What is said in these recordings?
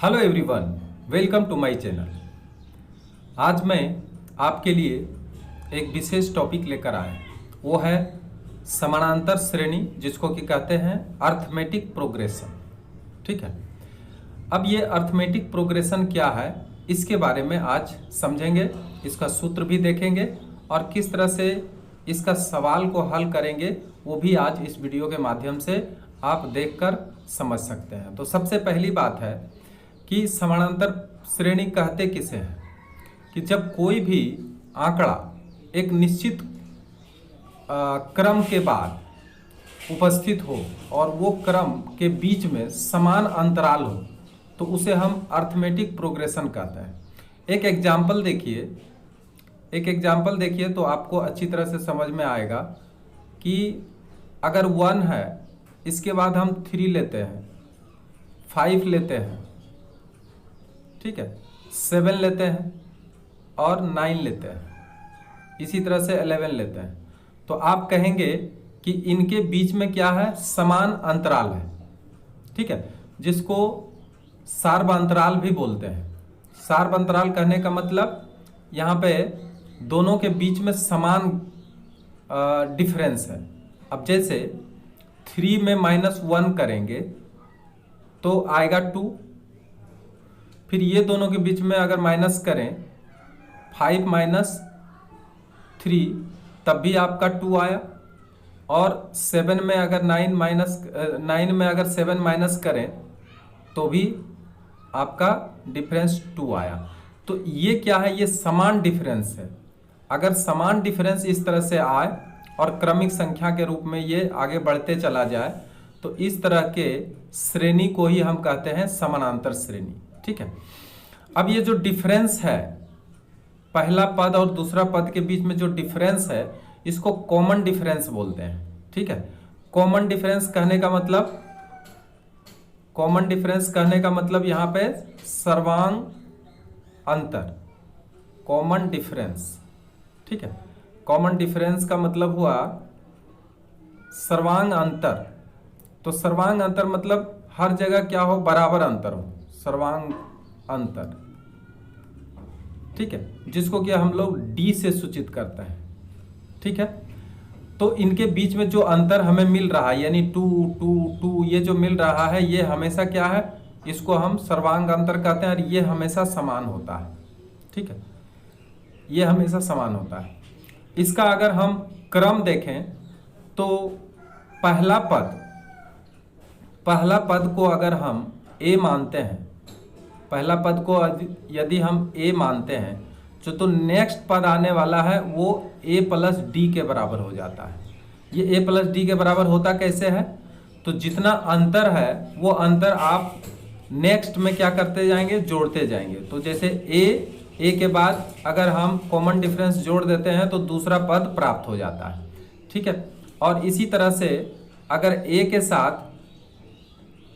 Hello everyone, welcome to my channel. आज मैं आपके लिए एक विशेष टॉपिक लेकर आया, वो है समानांतर श्रेणी, जिसको कि कहते हैं अर्थमेटिक प्रोग्रेशन। ठीक है, अब ये अर्थमेटिक प्रोग्रेशन क्या है, इसके बारे में आज समझेंगे, इसका सूत्र भी देखेंगे और किस तरह से इसका सवाल को हल करेंगे, वो भी आज इस वीडियो के माध्यम से आप देखकर समझ सकते हैं। तो सबसे पहली बात है कि समानांतर श्रेणी कहते किसे हैं, कि जब कोई भी आंकड़ा एक निश्चित क्रम के बाद उपस्थित हो और वो क्रम के बीच में समान अंतराल हो तो उसे हम अर्थमेटिक प्रोग्रेशन कहते हैं। एक एग्जाम्पल देखिए तो आपको अच्छी तरह से समझ में आएगा कि अगर 1 है, इसके बाद हम 3 लेते हैं, 5 लेते हैं, ठीक है, 7 लेते हैं और 9 लेते हैं, इसी तरह से 11 लेते हैं, तो आप कहेंगे कि इनके बीच में क्या है, समान अंतराल है। ठीक है, जिसको सार्व अंतराल भी बोलते हैं। सार्व अंतराल कहने का मतलब यहाँ पे दोनों के बीच में समान डिफरेंस है। अब जैसे 3 में -1 करेंगे तो आएगा 2, फिर ये दोनों के बीच में अगर माइनस करें 5 - 3 तब भी आपका 2 आया, और 7 में अगर 9 में अगर 7 माइनस करें तो भी आपका डिफरेंस 2 आया। तो ये क्या है, ये समान डिफरेंस है। अगर समान डिफरेंस इस तरह से आए और क्रमिक संख्या के रूप में ये आगे बढ़ते चला जाए तो इस तरह के श्रेणी को ही हम कहते हैं समानांतर श्रेणी। ठीक है, अब ये जो डिफरेंस है, पहला पद और दूसरा पद के बीच में जो डिफरेंस है, इसको कॉमन डिफरेंस बोलते हैं। ठीक है, कॉमन डिफरेंस कहने का मतलब यहाँ पे सर्वांग अंतर, कॉमन डिफरेंस। ठीक है, कॉमन डिफरेंस का मतलब हुआ सर्वांग अंतर। तो सर्वांग अंतर मतलब हर जगह क्या हो, बराबर अंतर हो, सर्वांग अंतर। ठीक है, जिसको कि हम लोग डी से सूचित करते हैं। ठीक है, तो इनके बीच में जो अंतर हमें मिल रहा है, यानी 2 2 2, ये जो मिल रहा है, ये हमेशा क्या है, इसको हम सर्वांग अंतर कहते हैं और ये हमेशा समान होता है। ठीक है, ये हमेशा समान होता है। इसका अगर हम क्रम देखें तो पहला पद को अगर हम ए मानते हैं, पहला पद को यदि हम ए मानते हैं तो नेक्स्ट पद आने वाला है वो a + d के बराबर हो जाता है। ये a + d के बराबर होता कैसे है, तो जितना अंतर है वो अंतर आप नेक्स्ट में क्या करते जाएंगे, जोड़ते जाएंगे। तो जैसे a के बाद अगर हम कॉमन डिफरेंस जोड़ देते हैं तो दूसरा पद प्राप्त हो जाता है। ठीक है, और इसी तरह से अगर a के साथ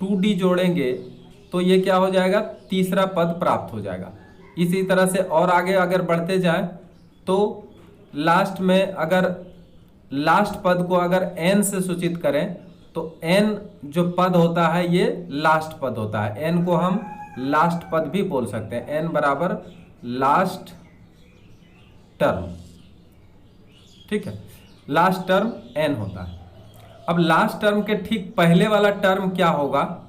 2d जोड़ेंगे तो ये क्या हो जाएगा, तीसरा पद प्राप्त हो जाएगा। इसी तरह से और आगे अगर बढ़ते जाएं तो लास्ट में अगर लास्ट पद को अगर n से सूचित करें तो n जो पद होता है ये लास्ट पद होता है। n को हम लास्ट पद भी बोल सकते हैं, n बराबर लास्ट टर्म। ठीक है, लास्ट टर्म n होता है। अब लास्ट टर्म के ठीक पहले वाला टर्म क्या होगा,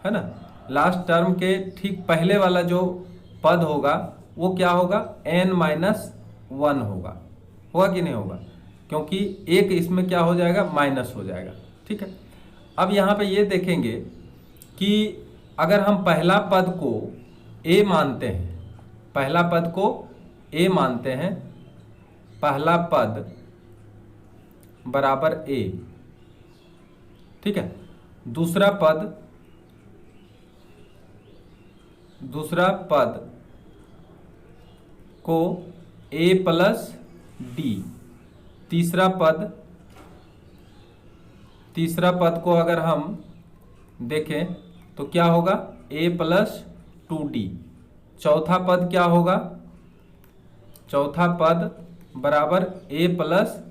है ना, लास्ट टर्म के ठीक पहले वाला जो पद होगा वो क्या होगा, n - 1 होगा कि नहीं होगा, क्योंकि एक इसमें क्या हो जाएगा, माइनस हो जाएगा। ठीक है, अब यहाँ पे ये देखेंगे कि अगर हम पहला पद को a मानते हैं, पहला पद बराबर a, ठीक है, दूसरा पद को a + d, तीसरा पद को अगर हम देखें तो क्या होगा, a + 2d, चौथा पद क्या होगा, चौथा पद बराबर a +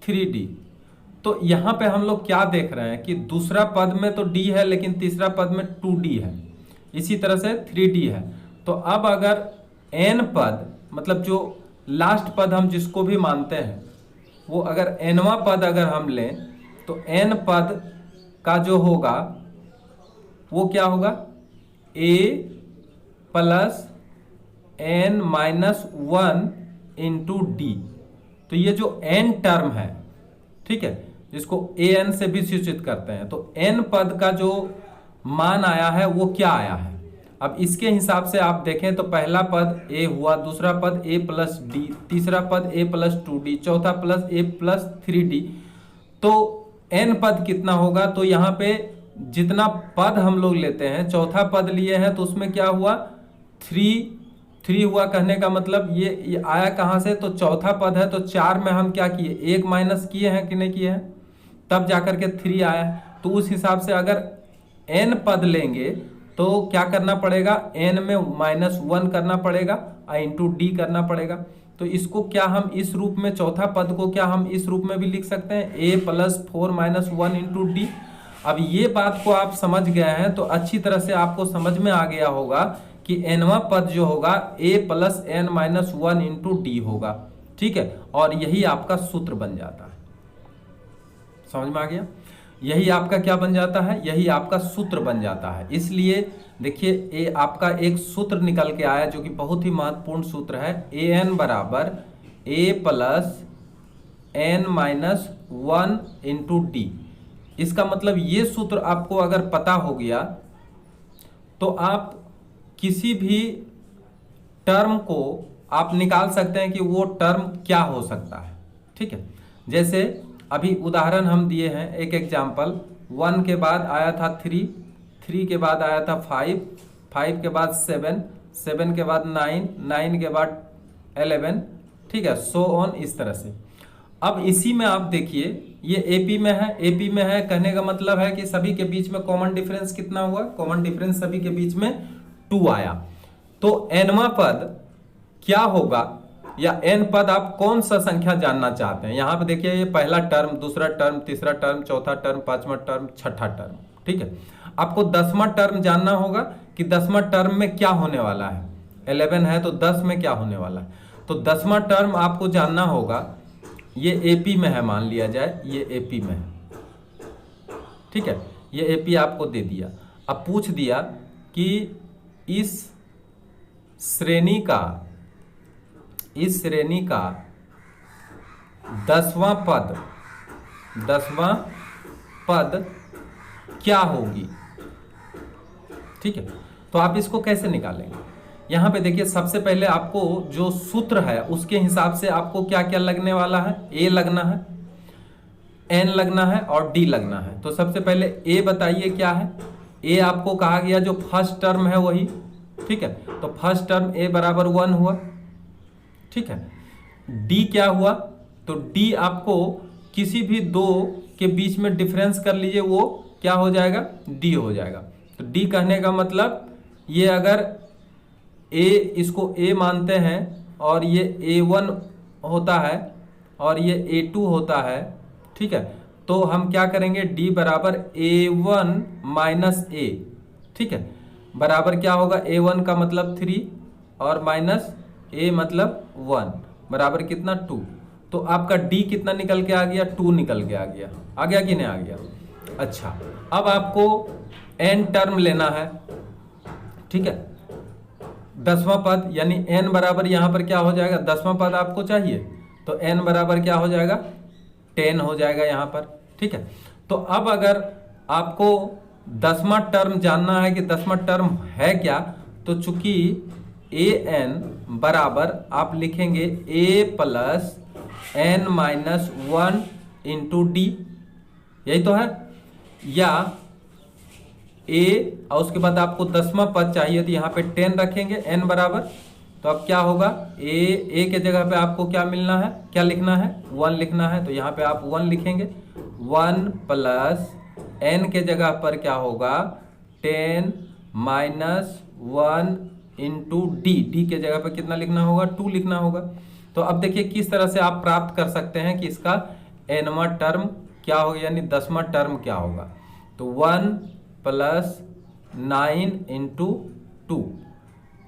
3d। तो यहाँ पे हम लोग क्या देख रहे हैं कि दूसरा पद में तो d है लेकिन तीसरा पद में 2d है। इसी तरह से 3D है। तो अब अगर n पद, मतलब जो लास्ट पद हम जिसको भी मानते हैं, वो अगर nवां पद अगर हम लें तो n पद का जो होगा वो क्या होगा, a plus n minus 1 into d. तो ये जो n टर्म है, ठीक है, जिसको an से भी सूचित करते हैं, तो n पद का जो मान आया है वो क्या आया है। अब इसके हिसाब से आप देखें तो पहला पद a हुआ, दूसरा पद a प्लस डी, तीसरा पद a प्लस 2d, चौथा प्लस a प्लस 3d। तो n पद कितना होगा, तो यहाँ पे जितना पद हम लोग लेते हैं, चौथा पद लिए हैं तो उसमें क्या हुआ, 3 हुआ। कहने का मतलब ये आया कहाँ से, तो चौथा पद है तो 4 में हम क्या किए, 1 माइनस किए हैं कि नहीं किए हैं, तब जाकर के 3 आया। तो उस हिसाब से अगर n पद लेंगे तो क्या करना पड़ेगा, n में -1 करना पड़ेगा और इंटू डी करना पड़ेगा। तो इसको क्या हम इस रूप में, चौथा पद को क्या हम इस रूप में भी लिख सकते हैं, a plus 4 minus 1 into D. अब ये बात को आप समझ गए हैं तो अच्छी तरह से आपको समझ में आ गया होगा कि nवां पद जो होगा a plus n minus 1 into D होगा, ठीक है। और यही आपका सूत्र बन जाता है, समझ में आ गया। यही आपका क्या बन जाता है, यही आपका सूत्र बन जाता है। इसलिए देखिए ये आपका एक सूत्र निकल के आया जो कि बहुत ही महत्वपूर्ण सूत्र है, an बराबर a plus n minus 1 into D. इसका मतलब ये सूत्र आपको अगर पता हो गया तो आप किसी भी टर्म को आप निकाल सकते हैं कि वो टर्म क्या हो सकता है, ठीक है। जैसे अभी उदाहरण हम दिए हैं, एक एग्जाम्पल, 1 के बाद आया था 3 के बाद आया था 5 के बाद 7 के बाद 9 के बाद 11, ठीक है, सो ऑन, इस तरह से। अब इसी में आप देखिए ये एपी में है, कहने का मतलब है कि सभी के बीच में कॉमन डिफरेंस कितना हुआ, कॉमन डिफरेंस सभी के बीच में 2 आया। तो nवां पद क्या होगा, या n पद आप कौन सा संख्या जानना चाहते हैं। यहां पे देखिए ये पहला टर्म, दूसरा टर्म, तीसरा टर्म, चौथा टर्म, पांचवा टर्म, छठा टर्म, ठीक है। आपको 10वां टर्म जानना होगा कि 10वां टर्म में क्या होने वाला है। 11 है तो 10 में क्या होने वाला है, तो 10वां टर्म आपको जानना होगा। ये एपी में है, मान लिया जाए ये एपी में है, ठीक है, ये एपी आपको दे दिया। अब पूछ दिया कि इस श्रेणी का 10वां पद क्या होगी, ठीक है। तो आप इसको कैसे निकालेंगे, यहां पे देखिए सबसे पहले आपको जो सूत्र है उसके हिसाब से आपको क्या क्या लगने वाला है, a लगना है, n लगना है और d लगना है। तो सबसे पहले a बताइए क्या है, a आपको कहा गया जो फर्स्ट टर्म है वही, ठीक है। तो फर्स्ट टर्म a बराबर 1 हुआ, ठीक है। d क्या हुआ, तो d आपको किसी भी दो के बीच में डिफरेंस कर लीजिए, वो क्या हो जाएगा, d हो जाएगा। तो d कहने का मतलब ये अगर a, इसको a मानते हैं और ये a1 होता है और ये a2 होता है, ठीक है, तो हम क्या करेंगे, d बराबर a1 माइनस a, ठीक है, बराबर क्या होगा, a1 का मतलब 3 और माइनस a मतलब 1 बराबर कितना, 2। तो आपका d कितना निकल के आ गया, 2 निकल के आ गया कि नहीं आ गया। अच्छा, अब आपको n टर्म लेना है, ठीक है, 10वां पद, यानी n बराबर यहाँ पर क्या हो जाएगा, 10वां पद आपको चाहिए तो n बराबर क्या हो जाएगा, 10 हो जाएगा यहाँ पर, ठीक है। तो अब अगर आपको 10वां टर्म जानना है कि 10वां टर्म है क्या, तो चूंकि an बराबर आप लिखेंगे a plus n minus 1 into D, यही तो है, या a और उसके बाद आपको 10वां पद चाहिए तो यहाँ पे 10 रखेंगे n बराबर। तो अब क्या होगा, a के जगह पे आपको क्या मिलना है, क्या लिखना है, 1 लिखना है, तो यहाँ पे आप 1 लिखेंगे। 1 प्लस n के जगह पर क्या होगा, 10 माइनस 1 इंटू डी के जगह पर कितना लिखना होगा, 2 लिखना होगा। तो अब देखिए किस तरह से आप प्राप्त कर सकते हैं कि इसका nवां टर्म क्या होगा, यानी 10वां टर्म क्या होगा। तो 1 plus 9 into 2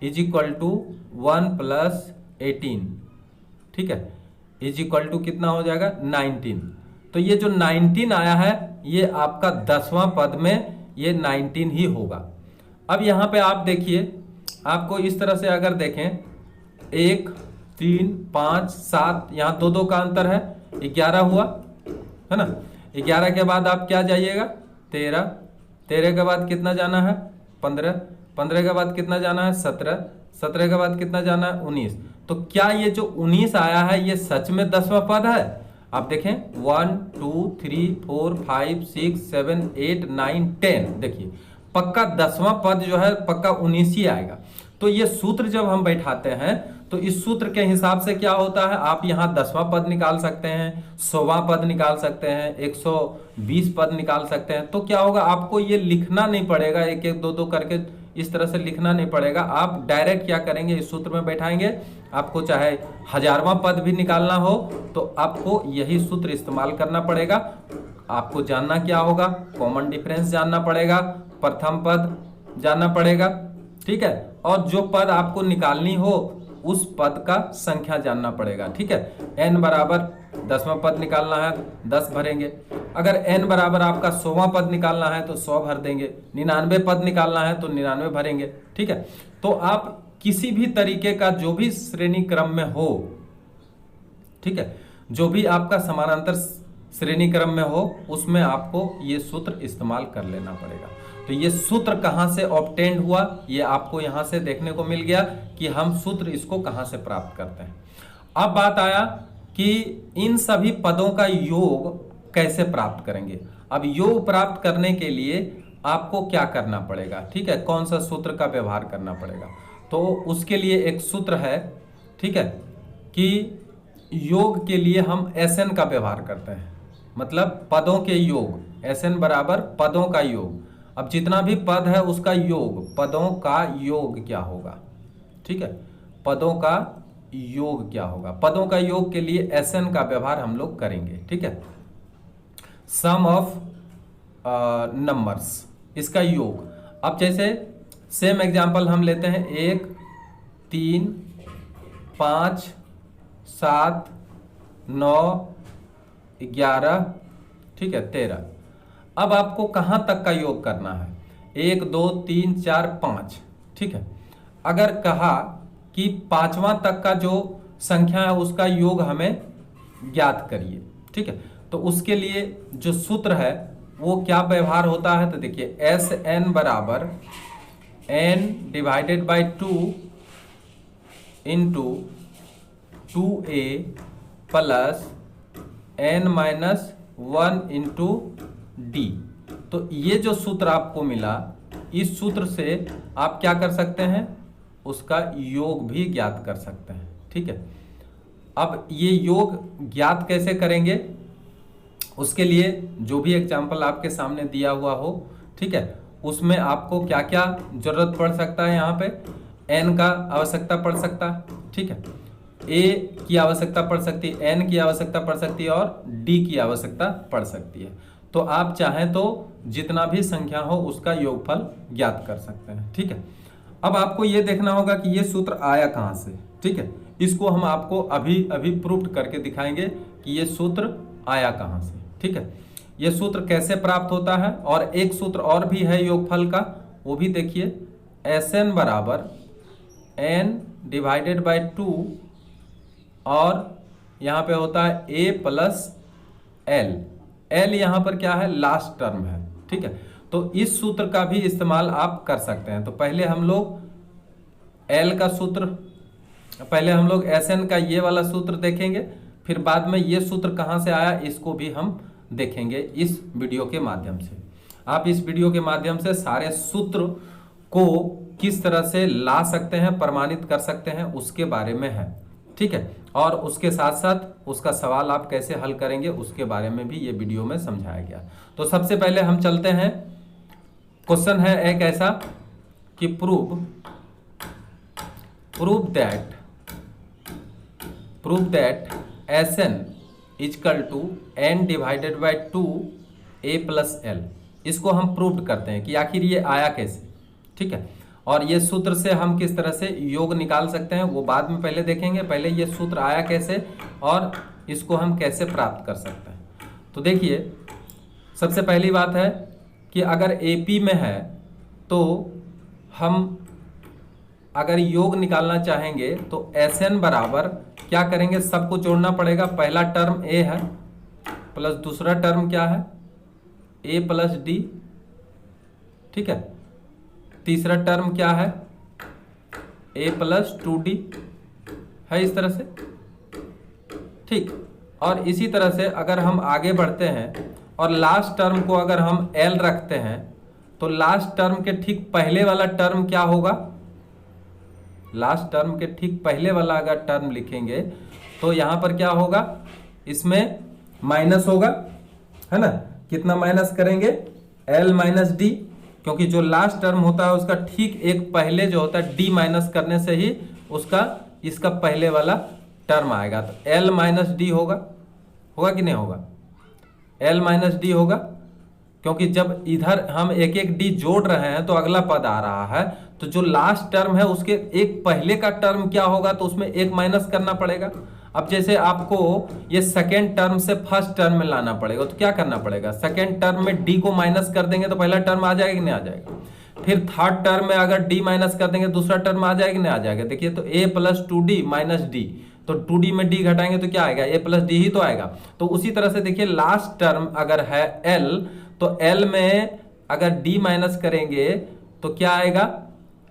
is equal to 1 plus 18, ठीक है, इज इक्वल टू कितना हो जाएगा 19। तो ये जो 19 आया है ये आपका 10वां पद में ये 19 ही होगा। अब यहाँ पे आप देखिए, आपको इस तरह से अगर देखें 1 3 5 7, यहाँ 2 2 का अंतर है, 11 हुआ है ना। 11 के बाद आप क्या जाइएगा 13, 13 के बाद कितना जाना है 15, 15 के बाद कितना जाना है 17, 17 के बाद कितना जाना है 19। तो क्या ये जो 19 आया है ये सच में 10वां पद है? आप देखें 1 2 3 4 5 6 7 8 9 10, देखिए पक्का 10वां पद जो है पक्का 19 ही आएगा। तो ये सूत्र जब हम बैठाते हैं तो इस सूत्र के हिसाब से क्या होता है, आप यहाँ 10वां पद निकाल सकते हैं, 100वां पद निकाल सकते हैं, 120 पद निकाल सकते हैं। तो क्या होगा, आपको ये लिखना नहीं पड़ेगा, एक एक दो दो करके इस तरह से लिखना नहीं पड़ेगा। आप डायरेक्ट क्या करेंगे, इस सूत्र में बैठाएंगे। आपको चाहे 1000वां पद भी निकालना हो तो आपको यही सूत्र इस्तेमाल करना पड़ेगा। आपको जानना क्या होगा, कॉमन डिफरेंस जानना पड़ेगा, प्रथम पद जानना पड़ेगा, ठीक है, और जो पद आपको निकालनी हो उस पद का संख्या जानना पड़ेगा, ठीक है। n बराबर 10वां पद निकालना है 10 भरेंगे, अगर n बराबर आपका 100वां पद निकालना है तो 100 भर देंगे, 99 पद निकालना है तो 99 भरेंगे, ठीक है। तो आप किसी भी तरीके का जो भी श्रेणी क्रम में हो, ठीक है, जो भी आपका समानांतर श्रेणी क्रम में हो उसमें आपको ये सूत्र इस्तेमाल कर लेना पड़ेगा। तो ये सूत्र कहाँ से ऑब्टेन्ड हुआ, ये आपको यहाँ से देखने को मिल गया कि हम सूत्र इसको कहाँ से प्राप्त करते हैं। अब बात आया कि इन सभी पदों का योग कैसे प्राप्त करेंगे। अब योग प्राप्त करने के लिए आपको क्या करना पड़ेगा, ठीक है, कौन सा सूत्र का व्यवहार करना पड़ेगा। तो उसके लिए एक सूत्र है, ठीक है, कि योग के लिए हम Sn का व्यवहार करते हैं, मतलब पदों के योग, Sn बराबर पदों का योग। अब जितना भी पद है उसका योग, पदों का योग क्या होगा, ठीक है, पदों का योग क्या होगा। पदों का योग के लिए Sn का व्यवहार हम लोग करेंगे, ठीक है, सम ऑफ नंबर्स, इसका योग। अब जैसे सेम एग्जांपल हम लेते हैं 1 3 5 7 9 11, ठीक है, 13। अब आपको कहाँ तक का योग करना है, 1 2 3 4 5, ठीक है। अगर कहा कि 5वां तक का जो संख्या है उसका योग हमें ज्ञात करिए, ठीक है, तो उसके लिए जो सूत्र है वो क्या व्यवहार होता है, तो देखिए Sn बराबर n divided by 2 into 2a plus n minus 1 into d. तो ये जो सूत्र आपको मिला, इस सूत्र से आप क्या कर सकते हैं, उसका योग भी ज्ञात कर सकते हैं, ठीक है। अब ये योग ज्ञात कैसे करेंगे, उसके लिए जो भी एग्जाम्पल आपके सामने दिया हुआ हो, ठीक है, उसमें आपको क्या क्या जरूरत पड़ सकता है, यहाँ पे n का आवश्यकता पड़ सकता है, ठीक है, a की आवश्यकता पड़ सकती है, n की आवश्यकता पड़ सकती है और d की आवश्यकता पड़ सकती है। तो आप चाहें तो जितना भी संख्या हो उसका योगफल ज्ञात कर सकते हैं, ठीक है। अब आपको ये देखना होगा कि ये सूत्र आया कहाँ से, ठीक है, इसको हम आपको अभी अभी प्रूव करके दिखाएंगे कि ये सूत्र आया कहाँ से, ठीक है। ये सूत्र कैसे प्राप्त होता है, और एक सूत्र और भी है योगफल का, वो भी देखिए, Sn बराबर n डिवाइडेड बाई 2 और यहाँ पे होता है a प्लस l। l यहाँ पर क्या है, लास्ट टर्म है, ठीक है। तो इस सूत्र का भी इस्तेमाल आप कर सकते हैं। तो पहले हम लोग l का सूत्र, पहले हम लोग Sn का ये वाला सूत्र देखेंगे, फिर बाद में ये सूत्र कहाँ से आया इसको भी हम देखेंगे इस वीडियो के माध्यम से। आप इस वीडियो के माध्यम से सारे सूत्र को किस तरह से ला सकते हैं, प्रमाणित कर सकते हैं, उसके बारे में है, ठीक है। और उसके साथ साथ उसका सवाल आप कैसे हल करेंगे उसके बारे में भी ये वीडियो में समझाया गया। तो सबसे पहले हम चलते हैं, क्वेश्चन है एक ऐसा कि prove that Sn is equal to n divided by 2 a plus l। इसको हम प्रूव करते हैं कि आखिर ये आया कैसे। ठीक है। और ये सूत्र से हम किस तरह से योग निकाल सकते हैं वो बाद में पहले देखेंगे। पहले ये सूत्र आया कैसे और इसको हम कैसे प्राप्त कर सकते हैं। तो देखिए, सबसे पहली बात है कि अगर एपी में है तो हम अगर योग निकालना चाहेंगे तो एस एन बराबर क्या करेंगे, सबको जोड़ना पड़ेगा। पहला टर्म ए है प्लस दूसरा टर्म क्या है, ए प्लस डी, ठीक है। तीसरा टर्म क्या है, ए प्लस 2d है, इस तरह से, ठीक। और इसी तरह से अगर हम आगे बढ़ते हैं और लास्ट टर्म को अगर हम एल रखते हैं तो लास्ट टर्म के ठीक पहले वाला टर्म क्या होगा, लास्ट टर्म के ठीक पहले वाला अगर टर्म लिखेंगे तो यहां पर क्या होगा, इसमें माइनस होगा, है ना। कितना माइनस करेंगे, एल माइनस डी, क्योंकि जो लास्ट टर्म होता है उसका ठीक एक पहले जो होता है डी माइनस करने से ही उसका इसका पहले वाला टर्म आएगा। तो एल माइनस डी होगा, होगा कि नहीं होगा, एल माइनस डी होगा, क्योंकि जब इधर हम एक एक डी जोड़ रहे हैं तो अगला पद आ रहा है, तो जो लास्ट टर्म है उसके एक पहले का टर्म क्या होगा, तो उसमें एक माइनस करना पड़ेगा। अब जैसे आपको ये सेकेंड टर्म से फर्स्ट टर्म में लाना पड़ेगा तो क्या करना पड़ेगा, सेकेंड टर्म में डी को माइनस कर देंगे तो पहला टर्म आ जाएगा कि नहीं आ जाएगा। फिर थर्ड टर्म में अगर डी माइनस कर देंगे दूसरा टर्म आ जाएगा कि नहीं आ जाएगा। देखिए, तो ए प्लस 2d माइनस डी, तो 2d में डी घटाएंगे तो क्या आएगा, ए प्लस डी ही तो आएगा। तो उसी तरह से देखिए, लास्ट टर्म अगर है एल तो एल में अगर डी माइनस करेंगे तो क्या आएगा,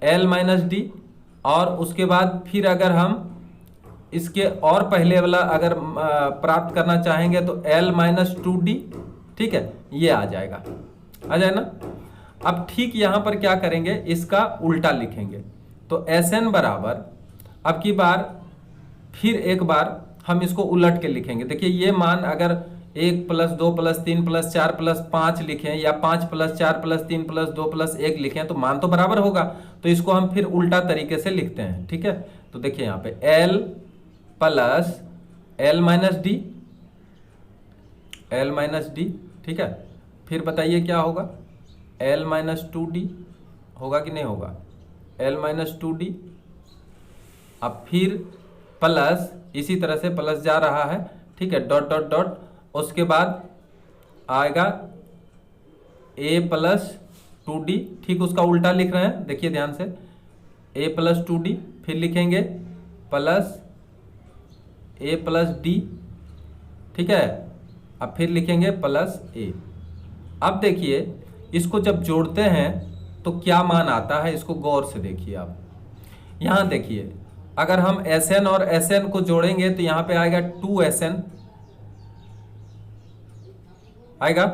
एल माइनस डी। और उसके बाद फिर अगर हम इसके और पहले वाला अगर प्राप्त करना चाहेंगे तो एल माइनस 2d, ठीक है, ये आ जाएगा, आ जाए ना। अब ठीक यहां पर क्या करेंगे, इसका उल्टा लिखेंगे। तो एस एन बराबर अब की बार फिर एक बार हम इसको उलट के लिखेंगे। देखिए, ये मान अगर 1 प्लस 2 प्लस 3 प्लस 4 प्लस 5 लिखें या 5 प्लस 4 प्लस 3 प्लस 2 प्लस 1 लिखें तो मान तो बराबर होगा। तो इसको हम फिर उल्टा तरीके से लिखते हैं, ठीक है। तो देखिए यहाँ पे L plus L minus D, L minus D, ठीक है। फिर बताइए क्या होगा, एल माइनस 2d होगा कि नहीं होगा, एल माइनस 2d। अब फिर प्लस इसी तरह से प्लस जा रहा है, ठीक है, डॉट डॉट डॉट, उसके बाद आएगा ए प्लस 2d, ठीक उसका उल्टा लिख रहे हैं, देखिए ध्यान से, ए प्लस 2d, फिर लिखेंगे प्लस ए प्लस डी, ठीक है। अब फिर लिखेंगे प्लस ए। अब देखिए, इसको जब जोड़ते हैं तो क्या मान आता है, इसको गौर से देखिए आप। यहां देखिए, अगर हम Sn और Sn को जोड़ेंगे तो यहां पे आएगा 2Sn आएगा।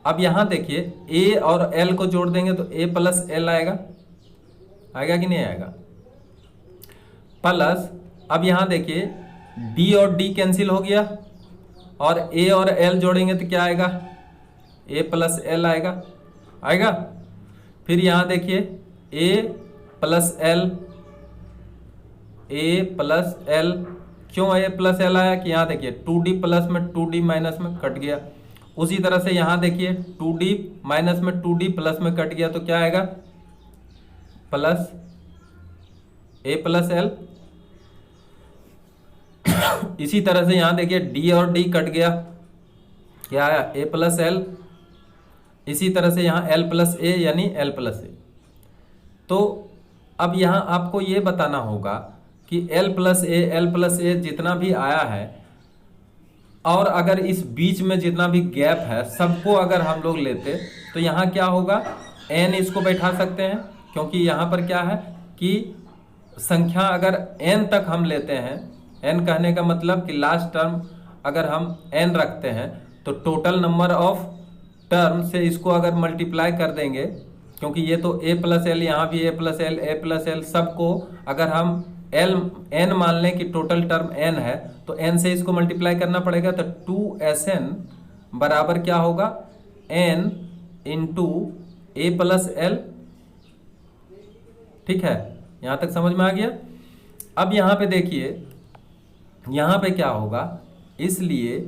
अब यहां देखिए, a और l को जोड़ देंगे तो a प्लस l आएगा, आएगा कि नहीं आएगा। प्लस अब यहां देखिए, d और d कैंसिल हो गया और a और l जोड़ेंगे तो क्या आएगा, a प्लस l आएगा, आएगा। फिर यहां देखिए, a plus l, a plus l, क्यों a प्लस l आया कि यहां देखिए 2d प्लस में 2d माइनस में कट गया। उसी तरह से यहां देखिए 2d माइनस में 2d प्लस में कट गया तो क्या आएगा, प्लस a प्लस l। इसी तरह से यहां देखिए d और d कट गया, क्या आया, a प्लस l। इसी तरह से यहां l प्लस a यानी l प्लस a। तो अब यहां आपको ये बताना होगा कि l प्लस a जितना भी आया है और अगर इस बीच में जितना भी गैप है सबको अगर हम लोग लेते तो यहाँ क्या होगा, n इसको बैठा सकते हैं, क्योंकि यहाँ पर क्या है कि संख्या अगर n तक हम लेते हैं, n कहने का मतलब कि लास्ट टर्म अगर हम n रखते हैं तो टोटल नंबर ऑफ टर्म से इसको अगर मल्टीप्लाई कर देंगे, क्योंकि ये तो a प्लस एल, यहाँ भी a प्लस एल, सबको अगर हम n मान लें कि टोटल टर्म n है तो n से इसको मल्टीप्लाई करना पड़ेगा। तो 2Sn बराबर क्या होगा, n into a plus L, ठीक है। यहाँ तक समझ में आ गया। अब यहाँ पे देखिए, यहाँ पे क्या होगा, इसलिए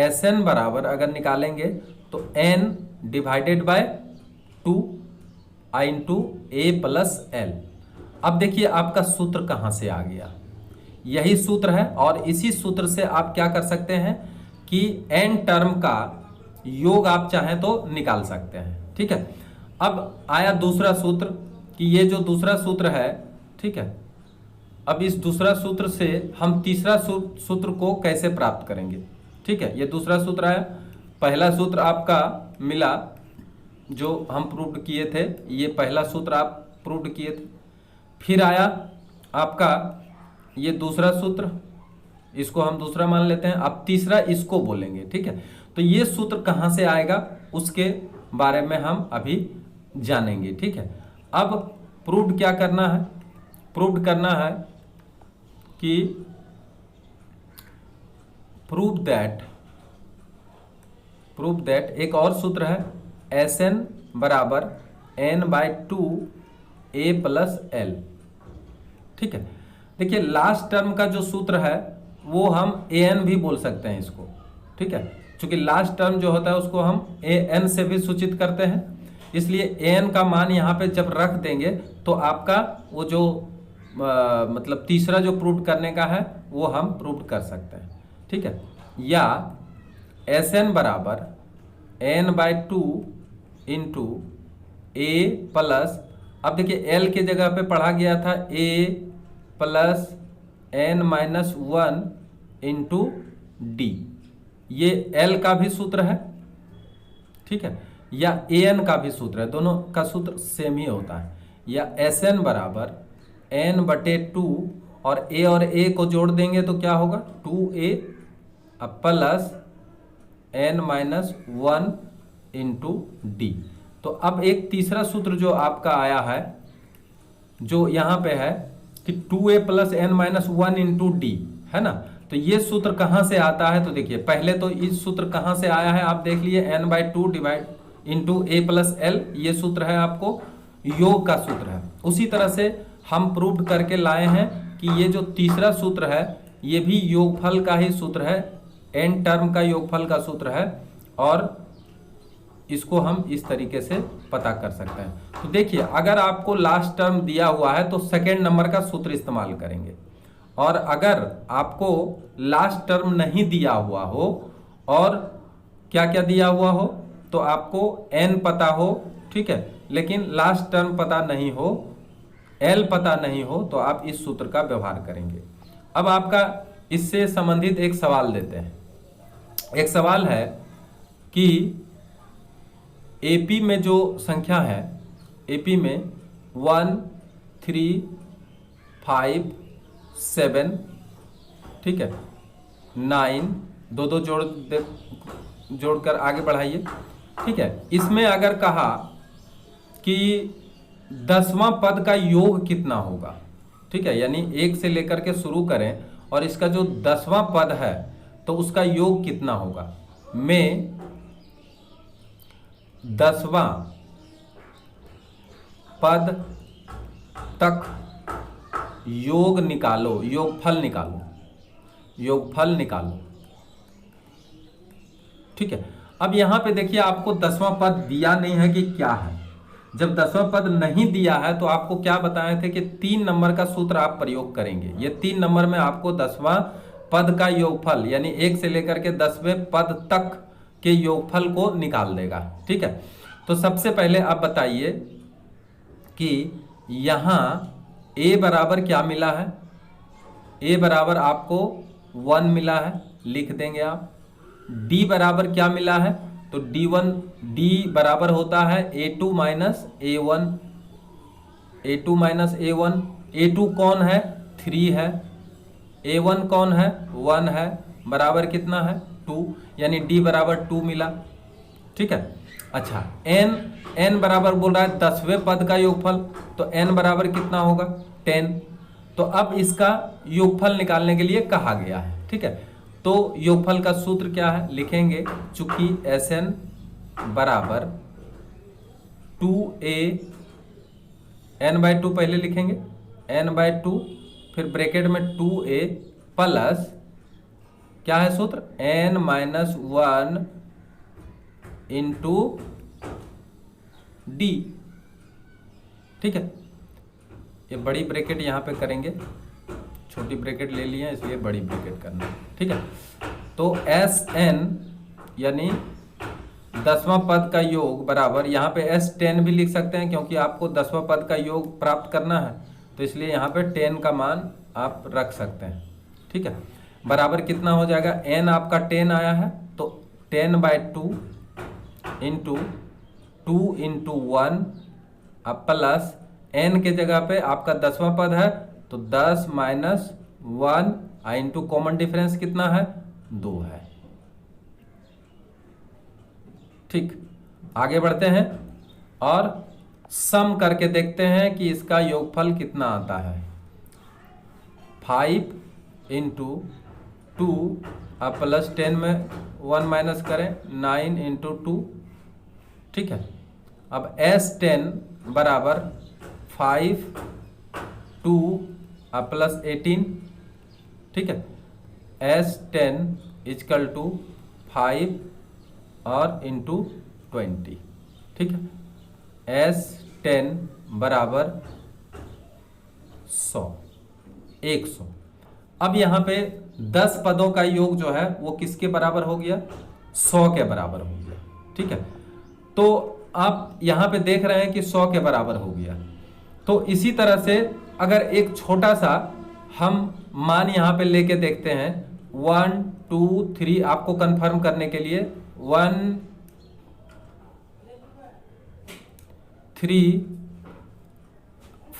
Sn बराबर अगर निकालेंगे तो n divided by 2, I into A plus L. अब देखिए आपका सूत्र कहाँ से आ गया, यही सूत्र है और इसी सूत्र से आप क्या कर सकते हैं कि एन टर्म का योग आप चाहें तो निकाल सकते हैं। ठीक है, अब आया दूसरा सूत्र कि ये जो दूसरा सूत्र है, ठीक है, अब इस दूसरा सूत्र से हम तीसरा सूत्र को कैसे प्राप्त करेंगे। ठीक है, ये दूसरा सूत्र आया, पहला सूत्र आपका मिला जो हम प्रूव किए थे, ये पहला सूत्र आप प्रूव किए थे। फिर आया आपका ये दूसरा सूत्र, इसको हम दूसरा मान लेते हैं, अब तीसरा इसको बोलेंगे। ठीक है, तो ये सूत्र कहाँ से आएगा उसके बारे में हम अभी जानेंगे। ठीक है, अब प्रूव क्या करना है, प्रूव करना है कि प्रूव दैट एक और सूत्र है Sn बराबर n/2 a प्लस एल। ठीक है, देखिए लास्ट टर्म का जो सूत्र है वो हम an भी बोल सकते हैं इसको। ठीक है, क्योंकि लास्ट टर्म जो होता है उसको हम an से भी सूचित करते हैं, इसलिए an का मान यहाँ पे जब रख देंगे तो आपका वो जो मतलब तीसरा जो प्रूव करने का है वो हम प्रूव कर सकते हैं। ठीक है, या Sn बराबर n/2 इंटू ए प्लस, अब देखिए l के जगह पे पढ़ा गया था a plus n-1 into d, ये l का भी सूत्र है। ठीक है, या an का भी सूत्र है, दोनों का सूत्र सेम ही होता है। या Sn बराबर n/2 और a को जोड़ देंगे तो क्या होगा 2a plus n-1 into d. तो अब एक तीसरा सूत्र जो आपका आया है जो यहाँ पे है कि 2a plus n-1 into D है ना, तो ये सूत्र कहाँ से आता है, तो देखिए पहले तो इस सूत्र कहाँ से आया है आप देख लिए, n/2 डिवाइड इंटू ए प्लस एल, ये सूत्र है आपको योग का सूत्र है। उसी तरह से हम प्रूव करके लाए हैं कि ये जो तीसरा सूत्र है ये भी योगफल का ही सूत्र है, एन टर्म का योगफल का सूत्र है, और इसको हम इस तरीके से पता कर सकते हैं। तो देखिए अगर आपको लास्ट टर्म दिया हुआ है तो सेकेंड नंबर का सूत्र इस्तेमाल करेंगे, और अगर आपको लास्ट टर्म नहीं दिया हुआ हो और क्या क्या दिया हुआ हो तो आपको n पता हो, ठीक है, लेकिन लास्ट टर्म पता नहीं हो, l पता नहीं हो, तो आप इस सूत्र का व्यवहार करेंगे। अब आपका इससे संबंधित एक सवाल देते हैं। एक सवाल है कि एपी में जो संख्या है, एपी में 1 3 5 7, ठीक है, 9, दो जोड़कर आगे बढ़ाइए। ठीक है, इसमें अगर कहा कि 10वां पद का योग कितना होगा, ठीक है, यानी 1 से लेकर के शुरू करें और इसका जो 10वां पद है तो उसका योग कितना होगा। में 10वां पद तक योग निकालो, योगफल निकालो, योगफल निकालो। ठीक है, अब यहां पे देखिए आपको 10वां पद दिया नहीं है कि क्या है। जब 10वां पद नहीं दिया है तो आपको क्या बताए थे कि 3 नंबर का सूत्र आप प्रयोग करेंगे। ये 3 नंबर में आपको 10वां पद का योगफल यानी 1 से लेकर के 10वें पद तक के योगफल को निकाल देगा। ठीक है, तो सबसे पहले आप बताइए कि यहाँ a बराबर क्या मिला है। a बराबर आपको 1 मिला है, लिख देंगे आप। d बराबर क्या मिला है, तो d बराबर होता है a2 minus a1, a2 minus a1। a2 कौन है, 3 है। a1 कौन है, 1 है, बराबर कितना है 2, यानी d बराबर 2 मिला। ठीक है, अच्छा n बराबर बोल रहा है 10वें पद का योगफल, तो n बराबर कितना होगा 10। तो अब इसका योगफल निकालने के लिए कहा गया है। ठीक है, तो योगफल का सूत्र क्या है लिखेंगे, चूंकि Sn बराबर 2a, n/2 पहले लिखेंगे, n/2 फिर ब्रैकेट में 2a प्लस क्या है सूत्र, n-1 इंटू डी। ठीक है, ये बड़ी ब्रैकेट यहाँ पे करेंगे, छोटी ब्रैकेट ले लिए हैं इसलिए बड़ी ब्रैकेट करना है। ठीक है, तो Sn यानी 10वां पद का योग बराबर, यहाँ पे S10 भी लिख सकते हैं क्योंकि आपको 10वां पद का योग प्राप्त करना है, तो इसलिए यहाँ पे 10 का मान आप रख सकते हैं। ठीक है, बराबर कितना हो जाएगा, n आपका 10 आया है तो 10/2 इंटू 2 इंटू 1 अब प्लस n के जगह पे आपका 10वां पद है तो 10 माइनस 1 इंटू कॉमन डिफरेंस कितना है, 2 है। ठीक, आगे बढ़ते हैं और सम करके देखते हैं कि इसका योगफल कितना आता है। 5 इंटू 2 अब प्लस 10 में 1 माइनस करें, 9 इंटू 2। ठीक है, अब S10 बराबर 5 2 अब प्लस 18। ठीक है, S10 इजकल टू 5 और इंटू 20। ठीक है, S10 बराबर 100। अब यहाँ पे 10 पदों का योग जो है वो किसके बराबर हो गया, 100 के बराबर हो गया। ठीक है, तो आप यहाँ पे देख रहे हैं कि 100 के बराबर हो गया। तो इसी तरह से अगर एक छोटा सा हम मान यहाँ पे लेके देखते हैं 1 2 3, आपको कंफर्म करने के लिए 1 3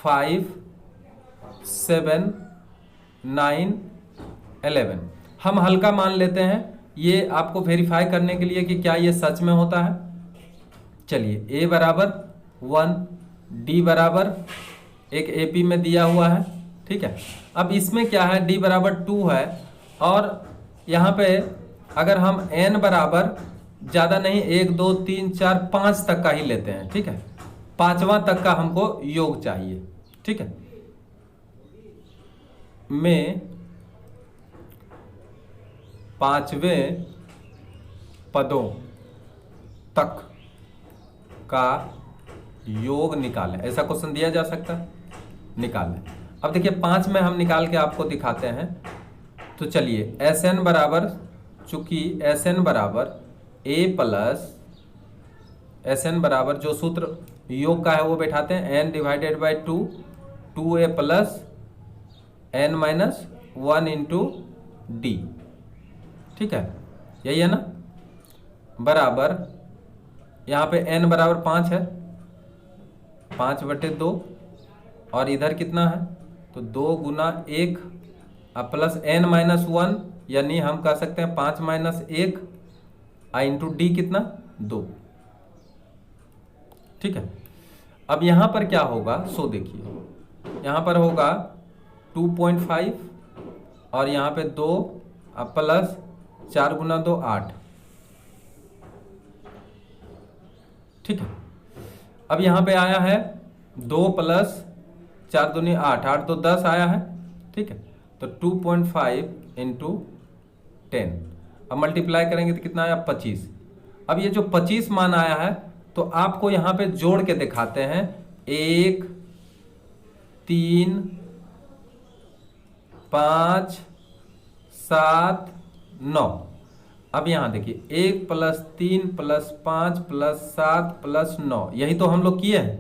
5 7 9 11 हम हल्का मान लेते हैं, ये आपको वेरीफाई करने के लिए कि क्या ये सच में होता है। चलिए, a बराबर 1, d बराबर एक AP में दिया हुआ है। ठीक है, अब इसमें क्या है, d बराबर 2 है और यहाँ पे अगर हम n बराबर ज़्यादा नहीं 1 2 3 4 5 तक का ही लेते हैं। ठीक है, 5वां तक का हमको योग चाहिए। ठीक है, में 5वें पदों तक का योग निकालें, ऐसा क्वेश्चन दिया जा सकता है, निकालें। अब देखिए 5 में हम निकाल के आपको दिखाते हैं। तो चलिए, Sn बराबर, चूंकि Sn बराबर a प्लस Sn बराबर जो सूत्र योग का है वो बैठाते हैं, n divided by 2 2a plus n minus 1 into D. ठीक है, यही है ना, बराबर यहाँ पे n बराबर 5 है, 5/2 और इधर कितना है तो 2 गुना 1 अब प्लस n माइनस 1, यानी हम कह सकते हैं 5 माइनस 1 इंटू डी कितना 2। ठीक है, अब यहाँ पर क्या होगा, सो देखिए यहाँ पर होगा 2.5 और यहाँ पे 2 अब प्लस 4 गुना 2 8। ठीक है, अब यहाँ पे आया है 2 प्लस 4 दूनी 8, 8 तो 10 आया है। ठीक है, तो 2.5 इंटू 10, अब मल्टीप्लाई करेंगे तो कितना आया 25। अब ये जो 25 मान आया है तो आपको यहाँ पे जोड़ के दिखाते हैं, 1 3 5 7 9। अब यहाँ देखिए 1 प्लस 3 प्लस 5 प्लस 7 प्लस 9, यही तो हम लोग किए हैं,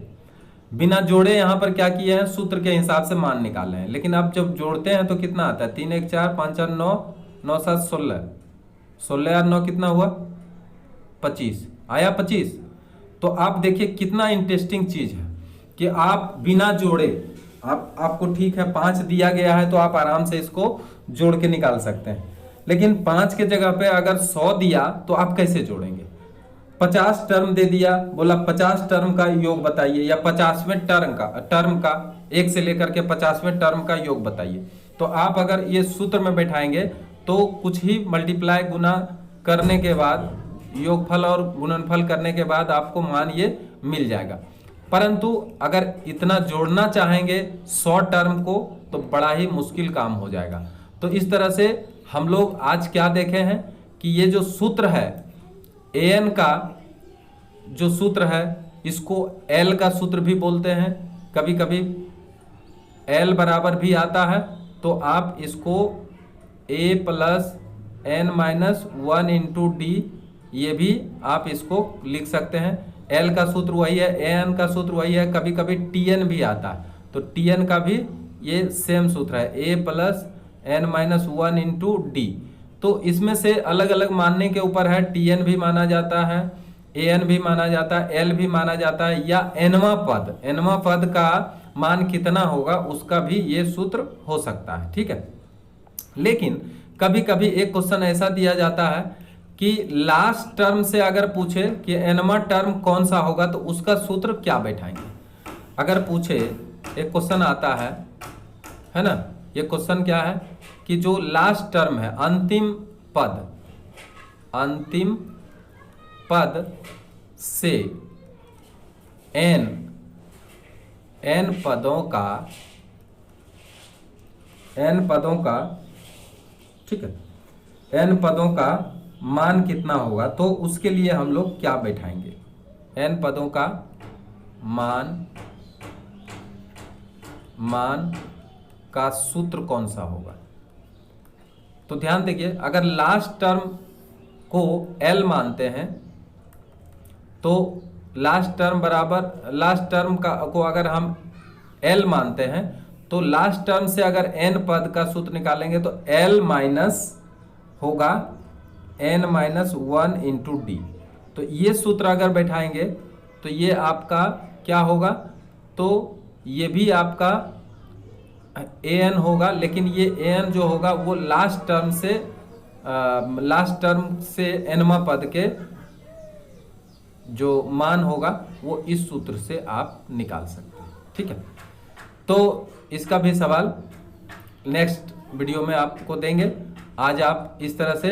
बिना जोड़े यहाँ पर क्या किए हैं, सूत्र के हिसाब से मान निकाले हैं। लेकिन अब जब जोड़ते हैं तो कितना आता है, 3 1 4 5 4 9 9 7 16, 16 और 9 कितना हुआ 25, आया 25। तो आप देखिए कितना इंटरेस्टिंग चीज है कि आप बिना जोड़े, आपको ठीक है 5 दिया गया है तो आप आराम से इसको जोड़ के निकाल सकते हैं, लेकिन 5 के जगह पे अगर 100 दिया तो आप कैसे जोड़ेंगे। 50 टर्म दे दिया, बोला 50 टर्म का योग बताइए, या 50वें टर्म का 1 से लेकर के 50वें टर्म का योग बताइए। तो आप अगर ये सूत्र में बैठाएंगे तो कुछ ही मल्टीप्लाई गुना करने के बाद, योगफल और गुणनफल करने के बाद आपको मान ये मिल जाएगा। परंतु अगर इतना जोड़ना चाहेंगे 100 टर्म को तो बड़ा ही मुश्किल काम हो जाएगा। तो इस तरह से हम लोग आज क्या देखे हैं कि ये जो सूत्र है an का जो सूत्र है, इसको L का सूत्र भी बोलते हैं, कभी कभी L बराबर भी आता है, तो आप इसको A plus n minus one into d, ये भी आप इसको लिख सकते हैं। L का सूत्र वही है, AN का सूत्र वही है, कभी कभी TN भी आता है, तो TN का भी ये सेम सूत्र है, A plus n minus one into d. तो इसमें से अलग अलग मानने के ऊपर है, TN भी माना जाता है, AN भी माना जाता है, L भी माना जाता है, या nवां पद का मान कितना होगा उसका भी ये सूत्र हो सकता है, ठीक है। लेकिन कभी कभी एक क्वेश्चन ऐसा दिया जाता है कि लास्ट टर्म से अगर पूछे कि nवां टर्म कौन सा होगा तो उसका सूत्र क्या बैठाएंगे। अगर पूछे, एक क्वेश्चन आता है ना, ये क्वेश्चन क्या है कि जो लास्ट टर्म है, अंतिम पद से n पदों का ठीक है, n पदों का मान कितना होगा, तो उसके लिए हम लोग क्या बैठाएंगे, n पदों का मान का सूत्र कौन सा होगा। तो ध्यान देखिए, अगर लास्ट टर्म को L मानते हैं तो लास्ट टर्म को अगर हम L मानते हैं तो लास्ट टर्म से अगर n पद का सूत्र निकालेंगे तो L माइनस होगा n minus one into d. तो ये सूत्र अगर बैठाएंगे तो ये आपका क्या होगा, तो ये भी आपका an होगा, लेकिन ये an जो होगा वो लास्ट टर्म से nवां पद के जो मान होगा वो इस सूत्र से आप निकाल सकते हैं, ठीक है। तो इसका भी सवाल नेक्स्ट वीडियो में आपको देंगे। आज आप इस तरह से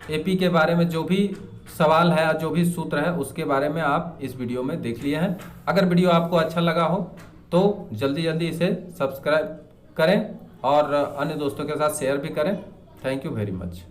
एपी के बारे में जो भी सवाल है, जो भी सूत्र है, उसके बारे में आप इस वीडियो में देख लिए हैं। अगर वीडियो आपको अच्छा लगा हो तो जल्दी इसे सब्सक्राइब करें और अन्य दोस्तों के साथ शेयर भी करें। Thank you very much.